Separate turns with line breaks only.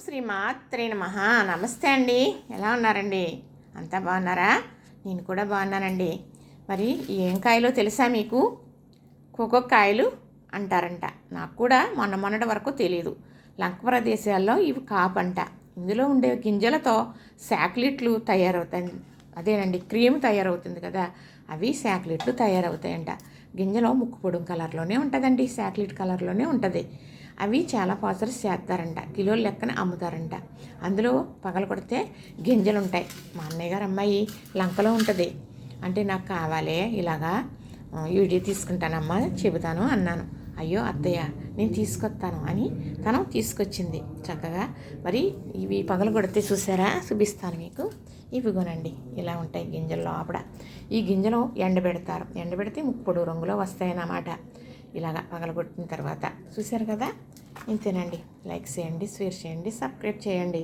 శ్రీమాత్రే నమః. నమస్తే అండి. ఎలా ఉన్నారండి? అంతా బాగున్నారా? నేను కూడా బాగున్నానండి. మరి ఏం కాయలో తెలుసా మీకు? కోకోకాయలు అంటారంట. నాకు కూడా మొన్నటి వరకు తెలియదు. లంక ప్రదేశాల్లో ఇవి కాపంట. ఇందులో ఉండే గింజలతో చాక్లెట్లు తయారవుతాయి. అదేనండి, క్రీమ్ తయారవుతుంది కదా, అవి చాక్లెట్లు తయారవుతాయంట. గింజలో ముక్కు పొడుం కలర్లోనే ఉంటుందండి, చాక్లెట్ కలర్లోనే ఉంటుంది. అవి చాలా ప్రాసెస్ చేస్తారంట, కిలోల లెక్కన అమ్ముతారంట. అందులో పగల కొడితే గింజలు ఉంటాయి. మా అన్నయ్య గారు అమ్మాయి లంకలో ఉంటుంది. అంటే నాకు కావాలి ఇలాగా వీడియో తీసుకుంటానమ్మా, చెబుతాను అన్నాను. అయ్యో అత్తయ్య, నేను తీసుకొస్తాను అని తను తీసుకొచ్చింది చక్కగా. మరి ఇవి పగలు కొడితే చూసారా, చూపిస్తాను మీకు. ఇవిగోనండి, ఇలా ఉంటాయి గింజలు లోపల. ఈ గింజలు ఎండబెడతారు. ఎండబెడితే ముప్పుడు రంగులో వస్తాయన్నమాట. ఇలాగా పగలగొట్టిన తర్వాత చూశారు కదా. ఇంతేనండి. లైక్ చేయండి, షేర్ చేయండి, సబ్స్క్రైబ్ చేయండి.